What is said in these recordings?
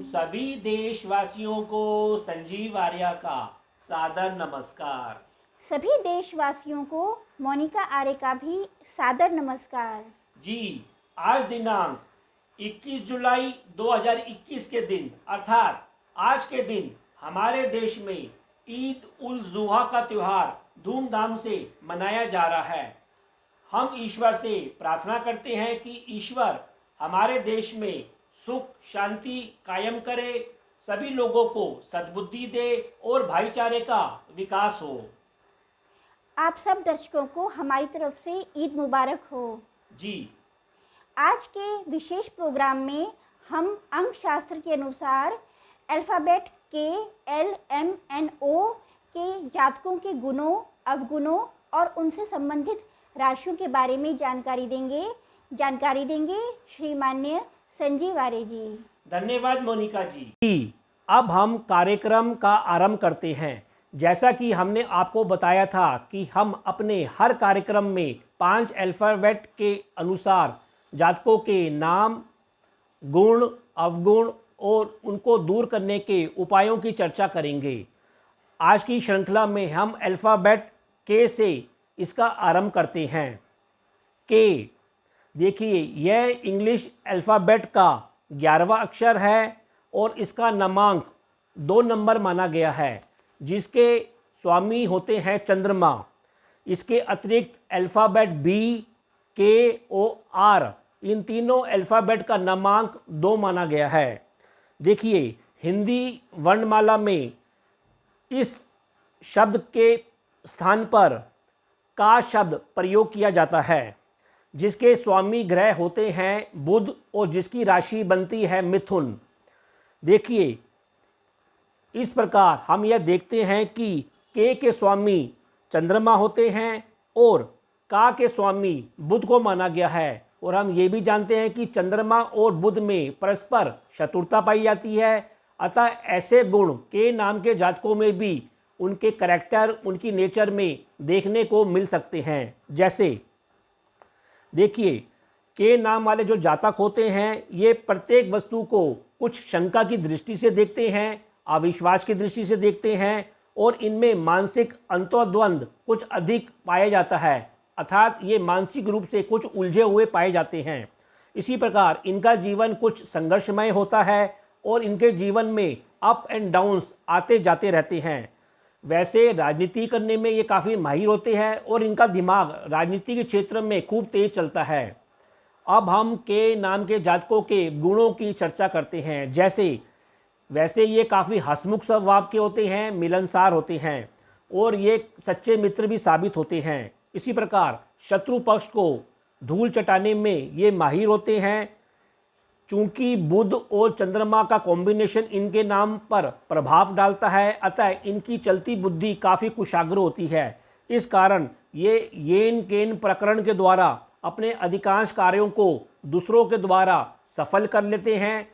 सभी देशवासियों को संजीव आर्या का सादर नमस्कार। सभी देशवासियों को मोनिका आर्य का भी सादर नमस्कार। जी, आज दिनांक 21 जुलाई 2021 के दिन अर्थात आज के दिन हमारे देश में ईद उल जुहा का त्यौहार धूमधाम से मनाया जा रहा है। हम ईश्वर से प्रार्थना करते हैं कि ईश्वर हमारे देश में सुख शांति कायम करे, सभी लोगों को सद्बुद्धि दे और भाईचारे का विकास हो। आप सब दर्शकों को हमारी तरफ से ईद मुबारक हो। जी, आज के विशेष प्रोग्राम में हम अंक शास्त्र के अनुसार अल्फ़ाबेट के एल एम एन ओ के जातकों के गुणों अवगुणों और उनसे संबंधित राशियों के बारे में जानकारी देंगे श्रीमान्य संजीव आर्य जी। धन्यवाद मोनिका जी। अब हम कार्यक्रम का आरंभ करते हैं। जैसा कि हमने आपको बताया था कि हम अपने हर कार्यक्रम में 5 अल्फ़ाबेट के अनुसार जातकों के नाम, गुण, अवगुण और उनको दूर करने के उपायों की चर्चा करेंगे। आज की श्रृंखला में हम अल्फ़ाबेट के से इसका आरंभ करते हैं। के, देखिए यह इंग्लिश अल्फ़ाबेट का 11वां अक्षर है और इसका क्रमांक 2 नंबर माना गया है, जिसके स्वामी होते हैं चंद्रमा। इसके अतिरिक्त अल्फ़ाबेट बी, के, ओ, आर इन तीनों अल्फ़ाबेट का क्रमांक 2 माना गया है। देखिए हिंदी वर्णमाला में इस शब्द के स्थान पर का शब्द प्रयोग किया जाता है, जिसके स्वामी ग्रह होते हैं बुध और जिसकी राशि बनती है मिथुन। देखिए इस प्रकार हम यह देखते हैं कि के स्वामी चंद्रमा होते हैं और का के स्वामी बुध को माना गया है। और हम ये भी जानते हैं कि चंद्रमा और बुध में परस्पर शत्रुता पाई जाती है। अतः ऐसे गुण के नाम के जातकों में भी उनके करैक्टर, उनकी नेचर में देखने को मिल सकते हैं। जैसे देखिए के नाम वाले जो जातक होते हैं ये प्रत्येक वस्तु को कुछ शंका की दृष्टि से देखते हैं, अविश्वास की दृष्टि से देखते हैं और इनमें मानसिक अंतर्द्वंद कुछ अधिक पाया जाता है, अर्थात ये मानसिक रूप से कुछ उलझे हुए पाए जाते हैं। इसी प्रकार इनका जीवन कुछ संघर्षमय होता है और इनके जीवन में अप एंड डाउन्स आते जाते रहते हैं। वैसे राजनीति करने में ये काफ़ी माहिर होते हैं और इनका दिमाग राजनीति के क्षेत्र में खूब तेज चलता है। अब हम के नाम के जातकों के गुणों की चर्चा करते हैं। वैसे ये काफ़ी हंसमुख स्वभाव के होते हैं, मिलनसार होते हैं और ये सच्चे मित्र भी साबित होते हैं। इसी प्रकार शत्रु पक्ष को धूल चटाने में ये माहिर होते हैं। चूंकि बुध और चंद्रमा का कॉम्बिनेशन इनके नाम पर प्रभाव डालता है, अतः इनकी चलती बुद्धि काफ़ी कुशाग्र होती है। इस कारण ये येन केन प्रकरण के द्वारा अपने अधिकांश कार्यों को दूसरों के द्वारा सफल कर लेते हैं।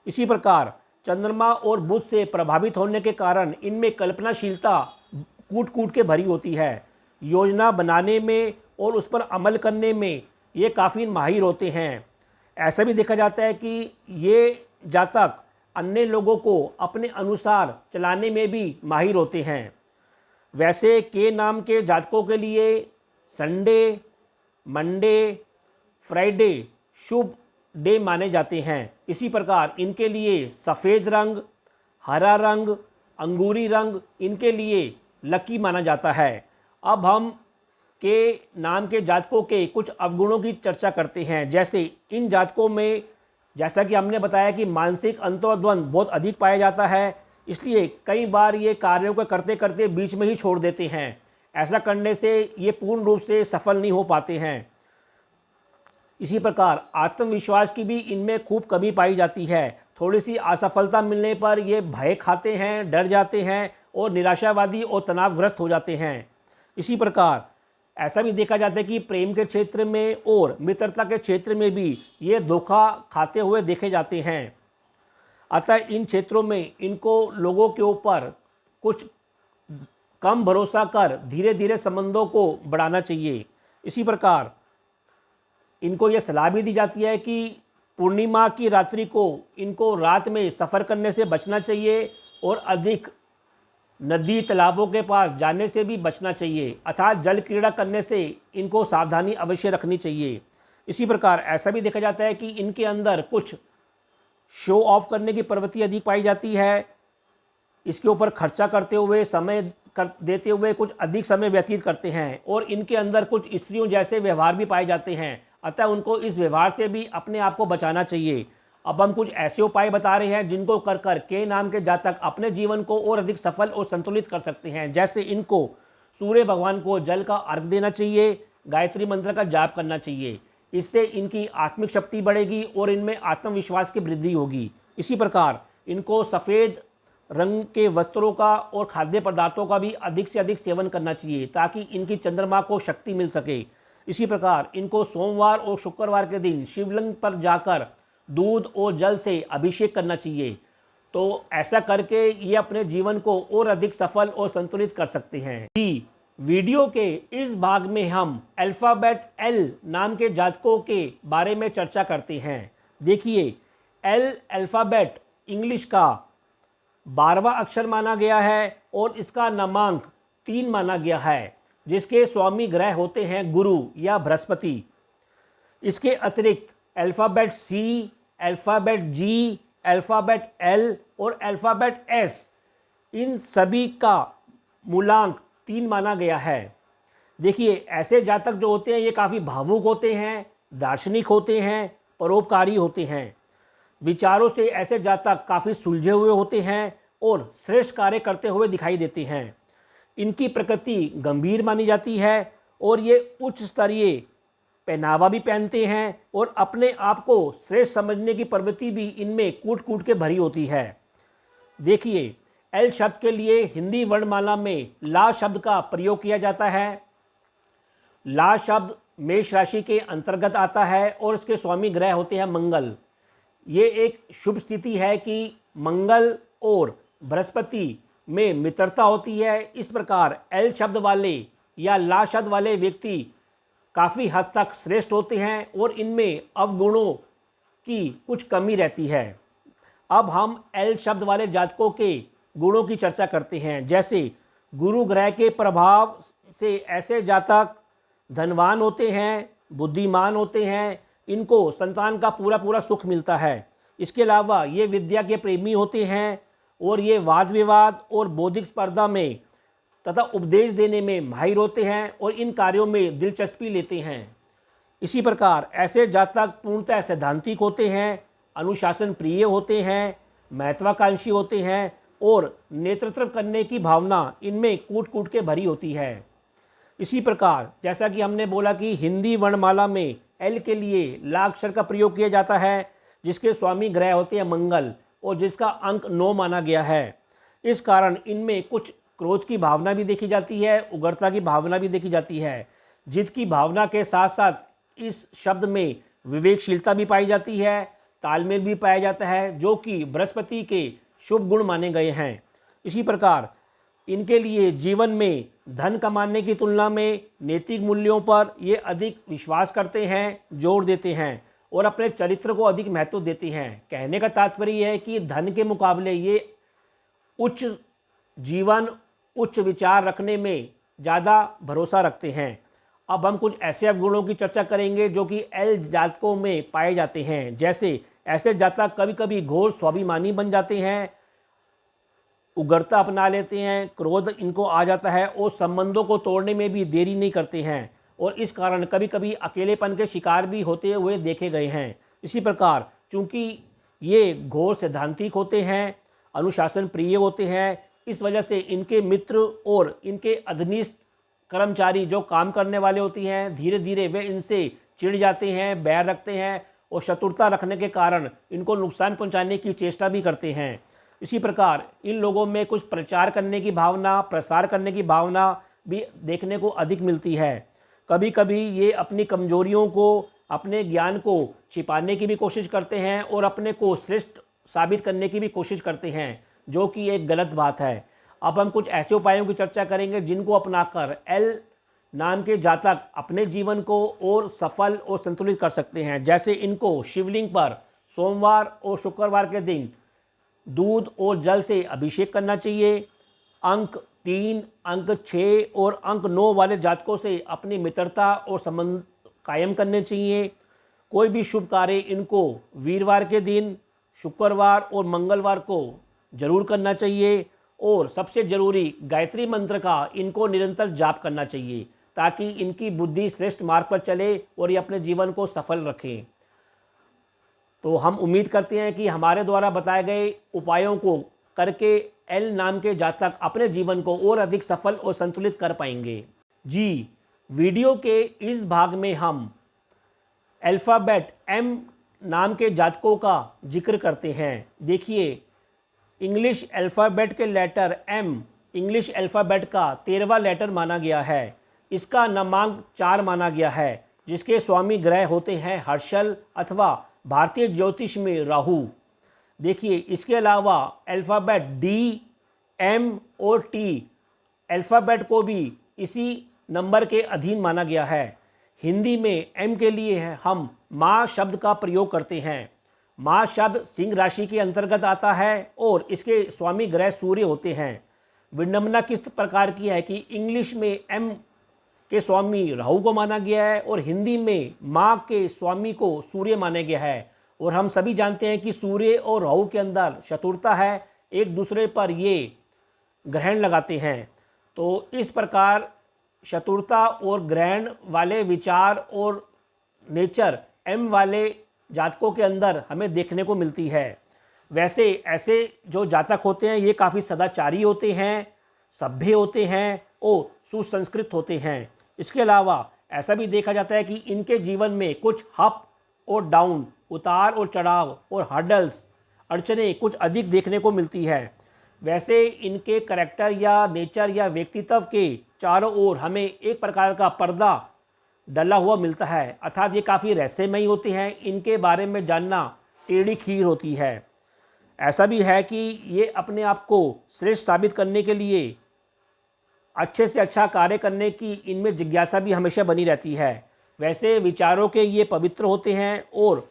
इसी प्रकार चंद्रमा और बुध से प्रभावित होने के कारण इनमें कल्पनाशीलता कूट कूट के भरी होती है। योजना बनाने में और उस पर अमल करने में ये काफ़ी माहिर होते हैं। ऐसा भी देखा जाता है कि ये जातक अन्य लोगों को अपने अनुसार चलाने में भी माहिर होते हैं। वैसे के नाम के जातकों के लिए संडे, मंडे, फ्राइडे शुभ डे माने जाते हैं। इसी प्रकार इनके लिए सफ़ेद रंग, हरा रंग, अंगूरी रंग इनके लिए लकी माना जाता है। अब हम के नाम के जातकों के कुछ अवगुणों की चर्चा करते हैं। जैसे इन जातकों में, जैसा कि हमने बताया कि मानसिक अंतर्द्वंद बहुत अधिक पाया जाता है, इसलिए कई बार ये कार्यों को करते करते बीच में ही छोड़ देते हैं। ऐसा करने से ये पूर्ण रूप से सफल नहीं हो पाते हैं। इसी प्रकार आत्मविश्वास की भी इनमें खूब कमी पाई जाती है। थोड़ी सी असफलता मिलने पर ये भय खाते हैं, डर जाते हैं और निराशावादी और तनावग्रस्त हो जाते हैं। इसी प्रकार ऐसा भी देखा जाता है कि प्रेम के क्षेत्र में और मित्रता के क्षेत्र में भी ये धोखा खाते हुए देखे जाते हैं। अतः इन क्षेत्रों में इनको लोगों के ऊपर कुछ कम भरोसा कर धीरे धीरे संबंधों को बढ़ाना चाहिए। इसी प्रकार इनको ये सलाह भी दी जाती है कि पूर्णिमा की रात्रि को इनको रात में सफ़र करने से बचना चाहिए और अधिक नदी तालाबों के पास जाने से भी बचना चाहिए, अर्थात जल क्रीड़ा करने से इनको सावधानी अवश्य रखनी चाहिए। इसी प्रकार ऐसा भी देखा जाता है कि इनके अंदर कुछ शो ऑफ करने की प्रवृत्ति अधिक पाई जाती है। इसके ऊपर खर्चा करते हुए देते हुए कुछ अधिक समय व्यतीत करते हैं और इनके अंदर कुछ स्त्रियों जैसे व्यवहार भी पाए जाते हैं, अतः उनको इस व्यवहार से भी अपने आप को बचाना चाहिए। अब हम कुछ ऐसे उपाय बता रहे हैं जिनको कर कर के नाम के जातक अपने जीवन को और अधिक सफल और संतुलित कर सकते हैं। जैसे इनको सूर्य भगवान को जल का अर्घ देना चाहिए, गायत्री मंत्र का जाप करना चाहिए। इससे इनकी आत्मिक शक्ति बढ़ेगी और इनमें आत्मविश्वास की वृद्धि होगी। इसी प्रकार इनको सफ़ेद रंग के वस्त्रों का और खाद्य पदार्थों का भी अधिक से अधिक सेवन करना चाहिए ताकि इनकी चंद्रमा को शक्ति मिल सके। इसी प्रकार इनको सोमवार और शुक्रवार के दिन शिवलिंग पर जाकर दूध और जल से अभिषेक करना चाहिए। तो ऐसा करके ये अपने जीवन को और अधिक सफल और संतुलित कर सकते हैं। जी, वीडियो के इस भाग में हम अल्फ़ाबेट एल नाम के जातकों के बारे में चर्चा करते हैं। देखिए, एल अल्फ़ाबेट इंग्लिश का 12वां अक्षर माना गया है और इसका नामांक 3 माना गया है, जिसके स्वामी ग्रह होते हैं गुरु या बृहस्पति। इसके अतिरिक्त अल्फ़ाबेट सी, अल्फ़ाबेट जी, अल्फ़ाबेट एल और अल्फ़ाबेट एस, इन सभी का मूलांक 3 माना गया है। देखिए, ऐसे जातक जो होते हैं ये काफ़ी भावुक होते हैं, दार्शनिक होते हैं, परोपकारी होते हैं। विचारों से ऐसे जातक काफ़ी सुलझे हुए होते हैं और श्रेष्ठ कार्य करते हुए दिखाई देते हैं। इनकी प्रकृति गंभीर मानी जाती है और ये उच्च स्तरीय पहनावा भी पहनते हैं और अपने आप को श्रेष्ठ समझने की प्रवृत्ति भी इनमें कूट कूट के भरी होती है। देखिए, एल शब्द के लिए हिंदी वर्णमाला में ला शब्द का प्रयोग किया जाता है। ला शब्द मेष राशि के अंतर्गत आता है और इसके स्वामी ग्रह होते हैं मंगल। ये एक शुभ स्थिति है कि मंगल और बृहस्पति में मित्रता होती है। इस प्रकार एल शब्द वाले या ला शब्द वाले व्यक्ति काफ़ी हद तक श्रेष्ठ होते हैं और इनमें अवगुणों की कुछ कमी रहती है। अब हम एल शब्द वाले जातकों के गुणों की चर्चा करते हैं। जैसे गुरु ग्रह के प्रभाव से ऐसे जातक धनवान होते हैं, बुद्धिमान होते हैं, इनको संतान का पूरा पूरा सुख मिलता है। इसके अलावा ये विद्या के प्रेमी होते हैं और ये वाद विवाद और बौद्धिक स्पर्धा में तथा उपदेश देने में माहिर होते हैं और इन कार्यों में दिलचस्पी लेते हैं। इसी प्रकार ऐसे जातक पूर्णतः सैद्धांतिक होते हैं, अनुशासन प्रिय होते हैं, महत्वाकांक्षी होते हैं और नेतृत्व करने की भावना इनमें कूट कूट के भरी होती है। इसी प्रकार जैसा कि हमने बोला कि हिंदी वर्णमाला में एल के लिए ला अक्षर का प्रयोग किया जाता है, जिसके स्वामी ग्रह होते हैं मंगल और जिसका अंक 9 माना गया है। इस कारण इनमें कुछ क्रोध की भावना भी देखी जाती है, उग्रता की भावना भी देखी जाती है। जिद की भावना के साथ साथ इस शब्द में विवेकशीलता भी पाई जाती है, तालमेल भी पाया जाता है, जो कि बृहस्पति के शुभ गुण माने गए हैं। इसी प्रकार इनके लिए जीवन में धन कमाने की तुलना में नैतिक मूल्यों पर ये अधिक विश्वास करते हैं, जोर देते हैं और अपने चरित्र को अधिक महत्व देते हैं। कहने का तात्पर्य यह है कि धन के मुकाबले ये उच्च जीवन, उच्च विचार रखने में ज़्यादा भरोसा रखते हैं। अब हम कुछ ऐसे अवगुणों की चर्चा करेंगे जो कि एल जातकों में पाए जाते हैं। जैसे ऐसे जातक कभी कभी घोर स्वाभिमानी बन जाते हैं, उग्रता अपना लेते हैं, क्रोध इनको आ जाता है और संबंधों को तोड़ने में भी देरी नहीं करते हैं और इस कारण कभी कभी अकेलेपन के शिकार भी होते हुए देखे गए हैं। इसी प्रकार चूँकि ये घोर सैद्धांतिक होते हैं, अनुशासन प्रिय होते हैं, इस वजह से इनके मित्र और इनके अधीनस्थ कर्मचारी जो काम करने वाले होती हैं, धीरे धीरे वे इनसे चिढ़ जाते हैं, बैर रखते हैं और शत्रुता रखने के कारण इनको नुकसान पहुंचाने की चेष्टा भी करते हैं। इसी प्रकार इन लोगों में कुछ प्रचार करने की भावना, प्रसार करने की भावना भी देखने को अधिक मिलती है। कभी कभी ये अपनी कमजोरियों को, अपने ज्ञान को छिपाने की भी कोशिश करते हैं और अपने को श्रेष्ठ साबित करने की भी कोशिश करते हैं, जो कि एक गलत बात है। अब हम कुछ ऐसे उपायों की चर्चा करेंगे जिनको अपनाकर एल नाम के जातक अपने जीवन को और सफल और संतुलित कर सकते हैं। जैसे इनको शिवलिंग पर सोमवार और शुक्रवार के दिन दूध और जल से अभिषेक करना चाहिए। अंक 3, अंक 6 और अंक 9 वाले जातकों से अपनी मित्रता और संबंध कायम करने चाहिए। कोई भी शुभ कार्य इनको वीरवार के दिन, शुक्रवार और मंगलवार को जरूर करना चाहिए। और सबसे ज़रूरी गायत्री मंत्र का इनको निरंतर जाप करना चाहिए ताकि इनकी बुद्धि श्रेष्ठ मार्ग पर चले और ये अपने जीवन को सफल रखें। तो हम उम्मीद करते हैं कि हमारे द्वारा बताए गए उपायों को करके एल नाम के जातक अपने जीवन को और अधिक सफल और संतुलित कर पाएंगे। जी, वीडियो के इस भाग में हम अल्फ़ाबेट एम नाम के जातकों का जिक्र करते हैं। देखिए, इंग्लिश अल्फ़ाबेट के लेटर एम इंग्लिश अल्फ़ाबेट का 13वां लेटर माना गया है। इसका नमांक 4 माना गया है, जिसके स्वामी ग्रह होते हैं हर्षल अथवा भारतीय ज्योतिष में राहु। देखिए, इसके अलावा अल्फ़ाबेट डी, एम और टी अल्फ़ाबेट को भी इसी नंबर के अधीन माना गया है। हिंदी में एम के लिए हम माँ शब्द का प्रयोग करते हैं। माँ शब्द सिंह राशि के अंतर्गत आता है और इसके स्वामी ग्रह सूर्य होते हैं। विडंबना किस प्रकार की है कि इंग्लिश में एम के स्वामी राहु को माना गया है और हिंदी में माँ के स्वामी को सूर्य माना गया है। और हम सभी जानते हैं कि सूर्य और राहु के अंदर शत्रुता है, एक दूसरे पर ये ग्रहण लगाते हैं। तो इस प्रकार शत्रुता और ग्रहण वाले विचार और नेचर एम वाले जातकों के अंदर हमें देखने को मिलती है। वैसे ऐसे जो जातक होते हैं ये काफ़ी सदाचारी होते हैं, सभ्य होते हैं और सुसंस्कृत होते हैं। इसके अलावा ऐसा भी देखा जाता है कि इनके जीवन में कुछ अप और डाउन, उतार और चढ़ाव और हर्डल्स, अड़चने कुछ अधिक देखने को मिलती है। वैसे इनके करैक्टर या नेचर या व्यक्तित्व के चारों ओर हमें एक प्रकार का पर्दा डला हुआ मिलता है, अर्थात ये काफ़ी रहस्यमयी होते हैं। इनके बारे में जानना टेढ़ी खीर होती है। ऐसा भी है कि ये अपने आप को श्रेष्ठ साबित करने के लिए अच्छे से अच्छा कार्य करने की इनमें जिज्ञासा भी हमेशा बनी रहती है। वैसे विचारों के ये पवित्र होते हैं और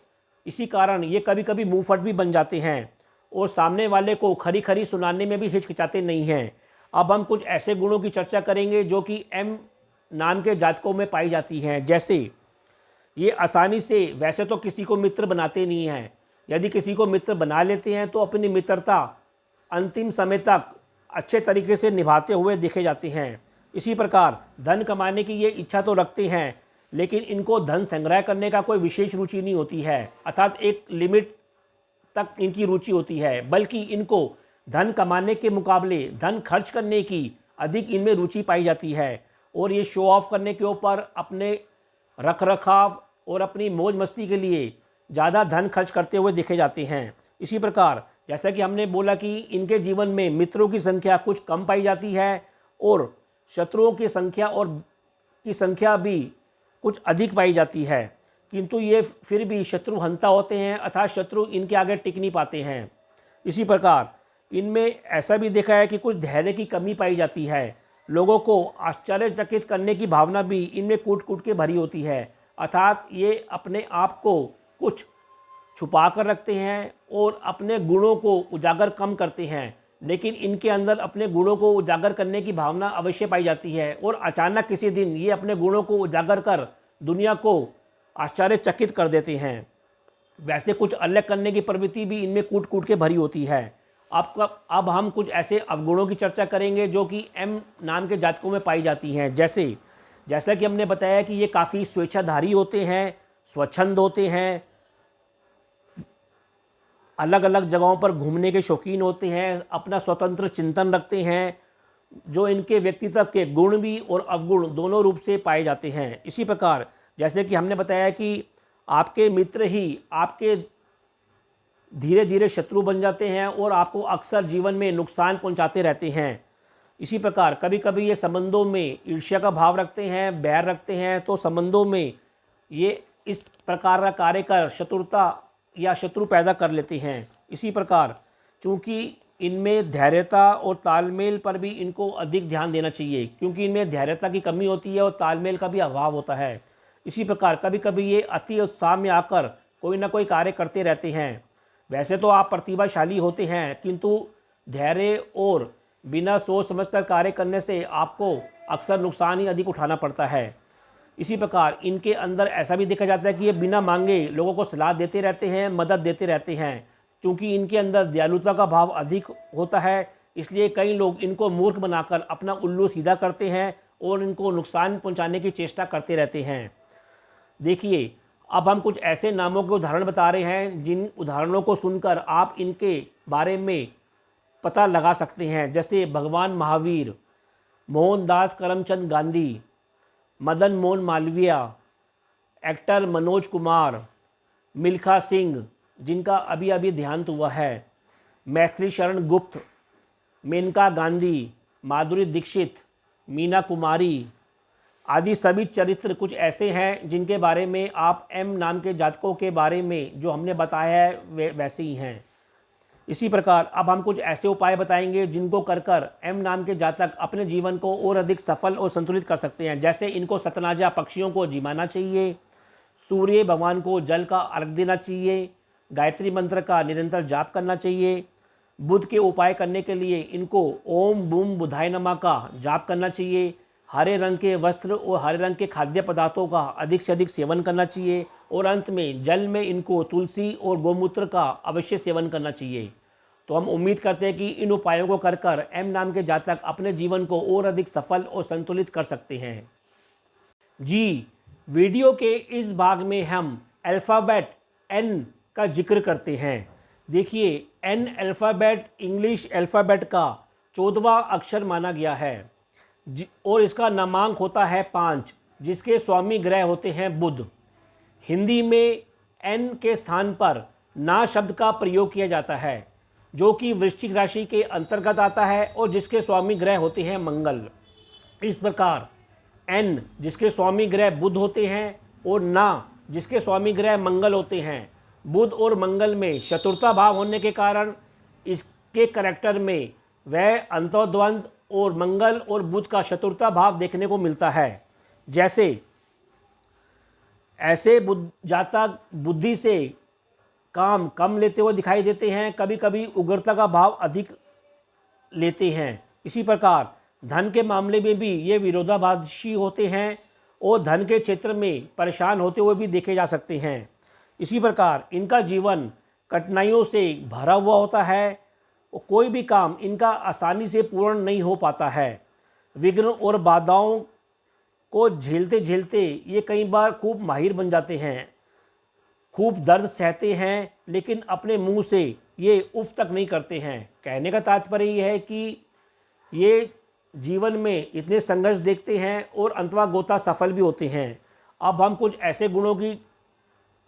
इसी कारण ये कभी कभी मुंहफट भी बन जाते हैं और सामने वाले को खरी खरी सुनाने में भी हिचकिचाते नहीं हैं। अब हम कुछ ऐसे गुणों की चर्चा करेंगे जो कि एम नाम के जातकों में पाई जाती हैं। जैसे ये आसानी से वैसे तो किसी को मित्र बनाते नहीं हैं, यदि किसी को मित्र बना लेते हैं तो अपनी मित्रता अंतिम समय तक अच्छे तरीके से निभाते हुए देखे जाते हैं। इसी प्रकार धन कमाने की ये इच्छा तो रखते हैं, लेकिन इनको धन संग्रह करने का कोई विशेष रुचि नहीं होती है, अर्थात एक लिमिट तक इनकी रुचि होती है, बल्कि इनको धन कमाने के मुकाबले धन खर्च करने की अधिक इनमें रुचि पाई जाती है। और ये शो ऑफ करने के ऊपर, अपने रख रखाव और अपनी मौज मस्ती के लिए ज़्यादा धन खर्च करते हुए देखे जाते हैं। इसी प्रकार जैसा कि हमने बोला कि इनके जीवन में मित्रों की संख्या कुछ कम पाई जाती है और शत्रुओं की संख्या भी कुछ अधिक पाई जाती है, किंतु ये फिर भी शत्रु हंता होते हैं, अर्थात शत्रु इनके आगे टिक नहीं पाते हैं। इसी प्रकार इनमें ऐसा भी देखा है कि कुछ धैर्य की कमी पाई जाती है। लोगों को आश्चर्यचकित करने की भावना भी इनमें कूट कूट के भरी होती है, अर्थात ये अपने आप को कुछ छुपा कर रखते हैं और अपने गुणों को उजागर कम करते हैं, लेकिन इनके अंदर अपने गुणों को उजागर करने की भावना अवश्य पाई जाती है और अचानक किसी दिन ये अपने गुणों को उजागर कर दुनिया को आश्चर्यचकित कर देते हैं। वैसे कुछ अलग करने की प्रवृत्ति भी इनमें कूट कूट के भरी होती है। अब हम कुछ ऐसे अवगुणों की चर्चा करेंगे जो कि एम नाम के जातकों में पाई जाती हैं। जैसा कि हमने बताया कि ये काफ़ी स्वेच्छाधारी होते हैं, स्वच्छंद होते हैं, अलग अलग जगहों पर घूमने के शौकीन होते हैं, अपना स्वतंत्र चिंतन रखते हैं, जो इनके व्यक्तित्व के गुण भी और अवगुण दोनों रूप से पाए जाते हैं। इसी प्रकार जैसे कि हमने बताया कि आपके मित्र ही आपके धीरे धीरे शत्रु बन जाते हैं और आपको अक्सर जीवन में नुकसान पहुंचाते रहते हैं। इसी प्रकार कभी कभी ये संबंधों में ईर्ष्या का भाव रखते हैं, बैर रखते हैं, तो संबंधों में ये इस प्रकार का कार्य कर शत्रुता या शत्रु पैदा कर लेते हैं। इसी प्रकार चूँकि इनमें धैर्यता और तालमेल पर भी इनको अधिक ध्यान देना चाहिए, क्योंकि इनमें धैर्यता की कमी होती है और तालमेल का भी अभाव होता है। इसी प्रकार कभी कभी ये अति उत्साह में आकर कोई ना कोई कार्य करते रहते हैं। वैसे तो आप प्रतिभाशाली होते हैं, किंतु धैर्य और बिना सोच समझकर कार्य करने से आपको अक्सर नुकसान ही अधिक उठाना पड़ता है। इसी प्रकार इनके अंदर ऐसा भी देखा जाता है कि ये बिना मांगे लोगों को सलाह देते रहते हैं, मदद देते रहते हैं। क्योंकि इनके अंदर दयालुता का भाव अधिक होता है, इसलिए कई लोग इनको मूर्ख बनाकर अपना उल्लू सीधा करते हैं और इनको नुकसान पहुंचाने की चेष्टा करते रहते हैं। देखिए, अब हम कुछ ऐसे नामों के उदाहरण बता रहे हैं जिन उदाहरणों को सुनकर आप इनके बारे में पता लगा सकते हैं। जैसे भगवान महावीर, मोहनदास करमचंद गांधी, मदन मोहन मालवीय, एक्टर मनोज कुमार, मिल्खा सिंह जिनका अभी अभी देहांत हुआ है, मैथिली शरण गुप्त, मेनका गांधी, माधुरी दीक्षित, मीना कुमारी आदि सभी चरित्र कुछ ऐसे हैं जिनके बारे में आप एम नाम के जातकों के बारे में जो हमने बताया है वे वैसे ही हैं। इसी प्रकार अब हम कुछ ऐसे उपाय बताएंगे जिनको कर एम नाम के जातक अपने जीवन को और अधिक सफल और संतुलित कर सकते हैं। जैसे इनको सतनाजा पक्षियों को जिमाना चाहिए, सूर्य भगवान को जल का अर्घ देना चाहिए, गायत्री मंत्र का निरंतर जाप करना चाहिए। बुध के उपाय करने के लिए इनको ओम बूम बुधाय नमः का जाप करना चाहिए। हरे रंग के वस्त्र और हरे रंग के खाद्य पदार्थों का अधिक से अधिक सेवन करना चाहिए और अंत में जल में इनको तुलसी और गोमूत्र का अवश्य सेवन करना चाहिए। तो हम उम्मीद करते हैं कि इन उपायों को कर एम नाम के जातक अपने जीवन को और अधिक सफल और संतुलित कर सकते हैं। जी, वीडियो के इस भाग में हम अल्फ़ाबेट एन का जिक्र करते हैं। देखिए, एन अल्फ़ाबेट इंग्लिश अल्फ़ाबेट का 14वां अक्षर माना गया है और इसका नामांक होता है 5, जिसके स्वामी ग्रह होते हैं बुध। हिंदी में एन के स्थान पर ना शब्द का प्रयोग किया जाता है, जो कि वृश्चिक राशि के अंतर्गत आता है और जिसके स्वामी ग्रह होते हैं मंगल। इस प्रकार एन जिसके स्वामी ग्रह बुध होते हैं और ना जिसके स्वामी ग्रह मंगल होते हैं, बुध और मंगल में चतुर्था भाव होने के कारण इसके करैक्टर में वह अंतर्द्वंद और मंगल और बुध का चतुर्था भाव देखने को मिलता है। जैसे ऐसे जातक बुद्धि से काम कम लेते हुए दिखाई देते हैं, कभी कभी उग्रता का भाव अधिक लेते हैं। इसी प्रकार धन के मामले में भी ये विरोधाभासी होते हैं और धन के क्षेत्र में परेशान होते हुए भी देखे जा सकते हैं। इसी प्रकार इनका जीवन कठिनाइयों से भरा हुआ होता है और कोई भी काम इनका आसानी से पूर्ण नहीं हो पाता है। विघ्न और बाधाओं को झेलते झेलते ये कई बार खूब माहिर बन जाते हैं, खूब दर्द सहते हैं, लेकिन अपने मुंह से ये उफ तक नहीं करते हैं। कहने का तात्पर्य ये है कि ये जीवन में इतने संघर्ष देखते हैं और अंतवा गोता सफल भी होते हैं। अब हम कुछ ऐसे गुणों की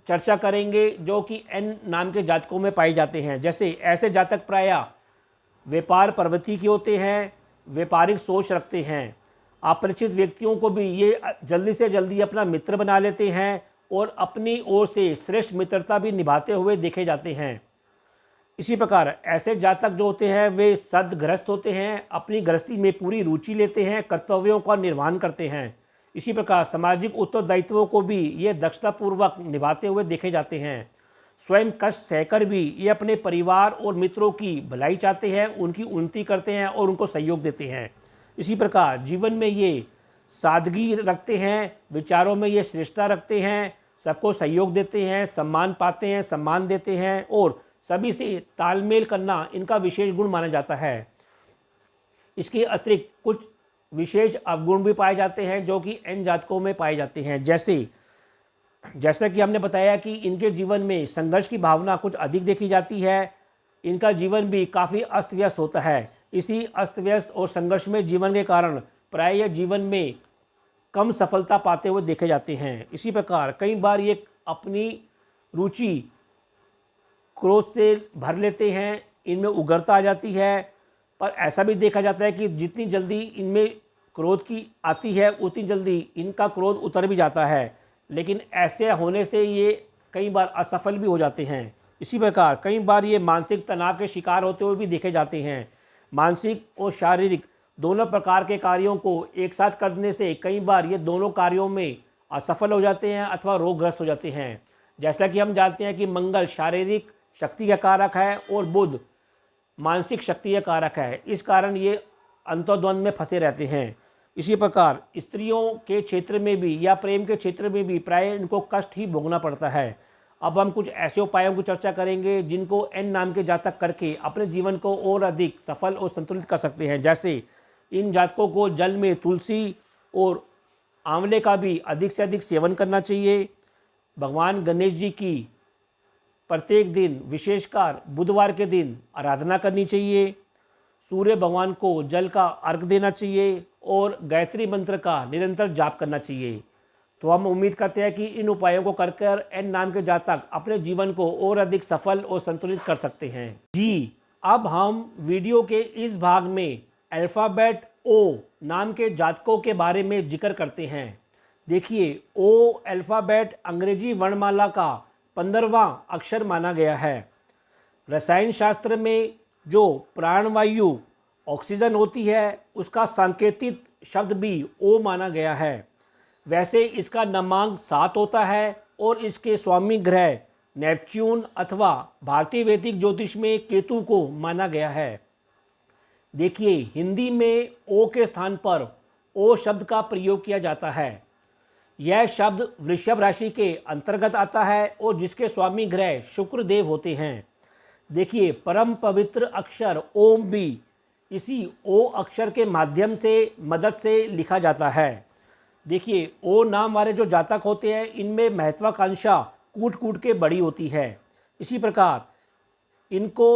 चर्चा करेंगे जो कि एन नाम के जातकों में पाए जाते हैं। जैसे ऐसे जातक प्रायः व्यापार प्रवृत्ति के होते हैं, व्यापारिक सोच रखते हैं, अपरिचित व्यक्तियों को भी ये जल्दी से जल्दी अपना मित्र बना लेते हैं और अपनी ओर से श्रेष्ठ मित्रता भी निभाते हुए देखे जाते हैं। इसी प्रकार ऐसे जातक जो होते हैं वे सद्ग्रस्त होते हैं, अपनी गृहस्थी में पूरी रुचि लेते हैं, कर्तव्यों का निर्वहन करते हैं। इसी प्रकार सामाजिक उत्तरदायित्वों को भी ये दक्षतापूर्वक निभाते हुए देखे जाते हैं। स्वयं कष्ट सहकर भी ये अपने परिवार और मित्रों की भलाई चाहते हैं, उनकी उन्नति करते हैं और उनको सहयोग देते हैं। इसी प्रकार जीवन में ये सादगी रखते हैं, विचारों में ये श्रेष्ठता रखते हैं, सबको सहयोग देते हैं, सम्मान पाते हैं, सम्मान देते हैं और सभी से तालमेल करना इनका विशेष गुण माना जाता है। इसके अतिरिक्त कुछ विशेष अवगुण भी पाए जाते हैं जो कि एन जातकों में पाए जाते हैं। जैसा कि हमने बताया कि इनके जीवन में संघर्ष की भावना कुछ अधिक देखी जाती है। इनका जीवन भी काफ़ी अस्त व्यस्त होता है। इसी अस्त व्यस्त और संघर्ष में जीवन के कारण प्राय जीवन में कम सफलता पाते हुए देखे जाते हैं। इसी प्रकार कई बार ये अपनी रुचि क्रोध से भर लेते हैं, इनमें उग्रता आ जाती है। पर ऐसा भी देखा जाता है कि जितनी जल्दी इनमें क्रोध की आती है उतनी जल्दी इनका क्रोध उतर भी जाता है, लेकिन ऐसे होने से ये कई बार असफल भी हो जाते हैं। इसी प्रकार कई बार ये मानसिक तनाव के शिकार होते हुए भी देखे जाते हैं। मानसिक और शारीरिक दोनों प्रकार के कार्यों को एक साथ करने से कई बार ये दोनों कार्यों में असफल हो जाते हैं अथवा रोगग्रस्त हो जाते हैं। जैसा कि हम जानते हैं कि मंगल शारीरिक शक्ति का कारक है और बुध मानसिक शक्ति का कारक है, इस कारण ये अंतर्द्वंद में फंसे रहते हैं। इसी प्रकार स्त्रियों के क्षेत्र में भी या प्रेम के क्षेत्र में भी प्राय इनको कष्ट ही भोगना पड़ता है। अब हम कुछ ऐसे उपायों की चर्चा करेंगे जिनको एन नाम के जातक करके अपने जीवन को और अधिक सफल और संतुलित कर सकते हैं। जैसे इन जातकों को जल में तुलसी और आंवले का भी अधिक से अधिक सेवन करना चाहिए। भगवान गणेश जी की प्रत्येक दिन विशेषकर बुधवार के दिन आराधना करनी चाहिए। सूर्य भगवान को जल का अर्घ देना चाहिए और गायत्री मंत्र का निरंतर जाप करना चाहिए। तो हम उम्मीद करते हैं कि इन उपायों को कर एन नाम के जातक अपने जीवन को और अधिक सफल और संतुलित कर सकते हैं। जी, अब हम वीडियो के इस भाग में अल्फ़ाबेट ओ नाम के जातकों के बारे में जिक्र करते हैं। देखिए, ओ अल्फ़ाबेट अंग्रेजी वर्णमाला का 15वां अक्षर माना गया है। रसायन शास्त्र में जो प्राणवायु ऑक्सीजन होती है उसका सांकेतिक शब्द भी ओ माना गया है। वैसे इसका नमांक 7 होता है और इसके स्वामी ग्रह नेपच्यून अथवा भारतीय वैदिक ज्योतिष में केतु को माना गया है। देखिए, हिंदी में ओ के स्थान पर ओ शब्द का प्रयोग किया जाता है। यह शब्द वृषभ राशि के अंतर्गत आता है और जिसके स्वामी ग्रह शुक्र देव होते हैं। देखिए, परम पवित्र अक्षर ओम भी इसी ओ अक्षर के माध्यम से मदद से लिखा जाता है। देखिए, ओ नाम वाले जो जातक होते हैं इनमें महत्वाकांक्षा कूट कूट के बड़ी होती है। इसी प्रकार इनको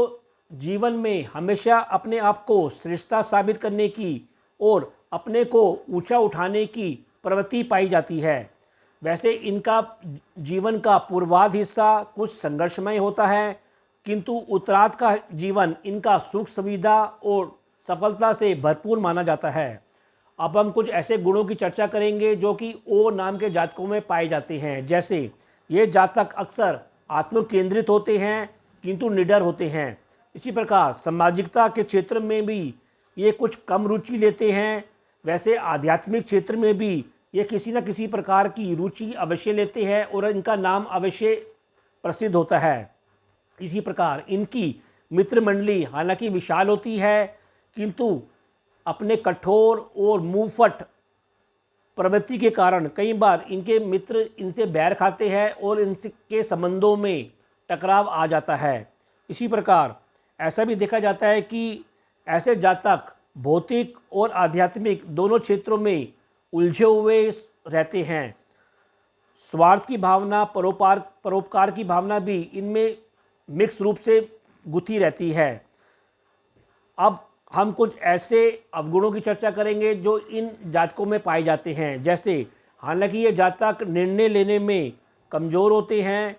जीवन में हमेशा अपने आप को श्रेष्ठता साबित करने की और अपने को ऊंचा उठाने की प्रवृत्ति पाई जाती है। वैसे इनका जीवन का पूर्वाध हिस्सा कुछ संघर्षमय होता है, किंतु उत्तरार्ध का जीवन इनका सुख सुविधा और सफलता से भरपूर माना जाता है। अब हम कुछ ऐसे गुणों की चर्चा करेंगे जो कि ओ नाम के जातकों में पाए जाते हैं। जैसे ये जातक अक्सर आत्म केंद्रित होते हैं किंतु निडर होते हैं। इसी प्रकार सामाजिकता के क्षेत्र में भी ये कुछ कम रुचि लेते हैं। वैसे आध्यात्मिक क्षेत्र में भी ये किसी न किसी प्रकार की रुचि अवश्य लेते हैं और इनका नाम अवश्य प्रसिद्ध होता है। इसी प्रकार इनकी मित्र मंडली हालांकि विशाल होती है, किंतु अपने कठोर और मुंहफट प्रवृत्ति के कारण कई बार इनके मित्र इनसे बैर खाते हैं और इनके संबंधों में टकराव आ जाता है। इसी प्रकार ऐसा भी देखा जाता है कि ऐसे जातक भौतिक और आध्यात्मिक दोनों क्षेत्रों में उलझे हुए रहते हैं। स्वार्थ की भावना, परोपकार की भावना भी इनमें मिक्स रूप से गुथी रहती है। अब हम कुछ ऐसे अवगुणों की चर्चा करेंगे जो इन जातकों में पाए जाते हैं। जैसे हालांकि ये जातक निर्णय लेने में कमज़ोर होते हैं,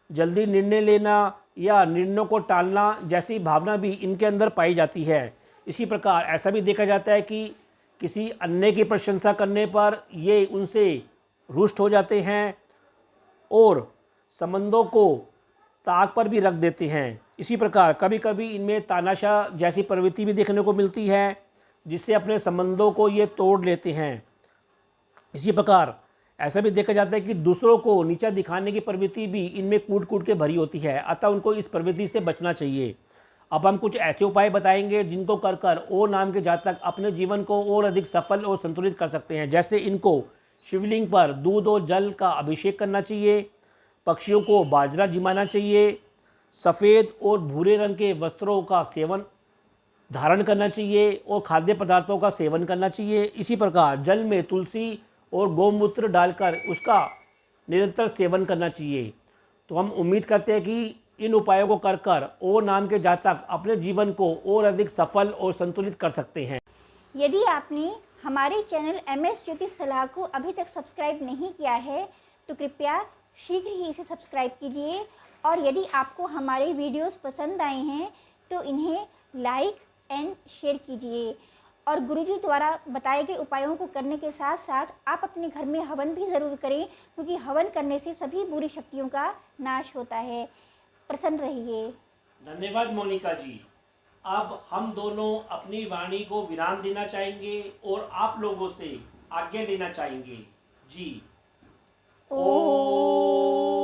जल्दी निर्णय लेना या निर्णयों को टालना जैसी भावना भी इनके अंदर पाई जाती है। इसी प्रकार ऐसा भी देखा जाता है कि किसी अन्य की प्रशंसा करने पर ये उनसे रुष्ट हो जाते हैं और संबंधों को ताक पर भी रख देते हैं। इसी प्रकार कभी कभी इनमें तानाशाह जैसी प्रवृत्ति भी देखने को मिलती है जिससे अपने संबंधों को ये तोड़ लेते हैं। इसी प्रकार ऐसा भी देखा जाता है कि दूसरों को नीचा दिखाने की प्रवृत्ति भी इनमें कूट कूट के भरी होती है, अतः उनको इस प्रवृत्ति से बचना चाहिए। अब हम कुछ ऐसे उपाय बताएंगे जिनको कर ओ नाम के जातक अपने जीवन को और अधिक सफल और संतुलित कर सकते हैं। जैसे इनको शिवलिंग पर दूध और जल का अभिषेक करना चाहिए, पक्षियों को बाजरा जिमाना चाहिए, सफ़ेद और भूरे रंग के वस्त्रों का सेवन धारण करना चाहिए और खाद्य पदार्थों का सेवन करना चाहिए। इसी प्रकार जल में तुलसी और गौमूत्र डालकर उसका निरंतर सेवन करना चाहिए। तो हम उम्मीद करते हैं कि इन उपायों को कर ओ नाम के जातक अपने जीवन को और अधिक सफल और संतुलित कर सकते हैं। यदि आपने हमारे चैनल MS ज्योतिष सलाह को अभी तक सब्सक्राइब नहीं किया है तो कृपया शीघ्र ही इसे सब्सक्राइब कीजिए, और यदि आपको हमारे वीडियोस पसंद आए हैं तो इन्हें लाइक एंड शेयर कीजिए। और गुरुजी द्वारा बताए गए उपायों को करने के साथ साथ आप अपने घर में हवन भी ज़रूर करें, क्योंकि हवन करने से सभी बुरी शक्तियों का नाश होता है। प्रसन्न रहिए। धन्यवाद मोनिका जी। अब हम दोनों अपनी वाणी को विराम देना चाहेंगे और आप लोगों से आज्ञा लेना चाहेंगे। जी। ओम।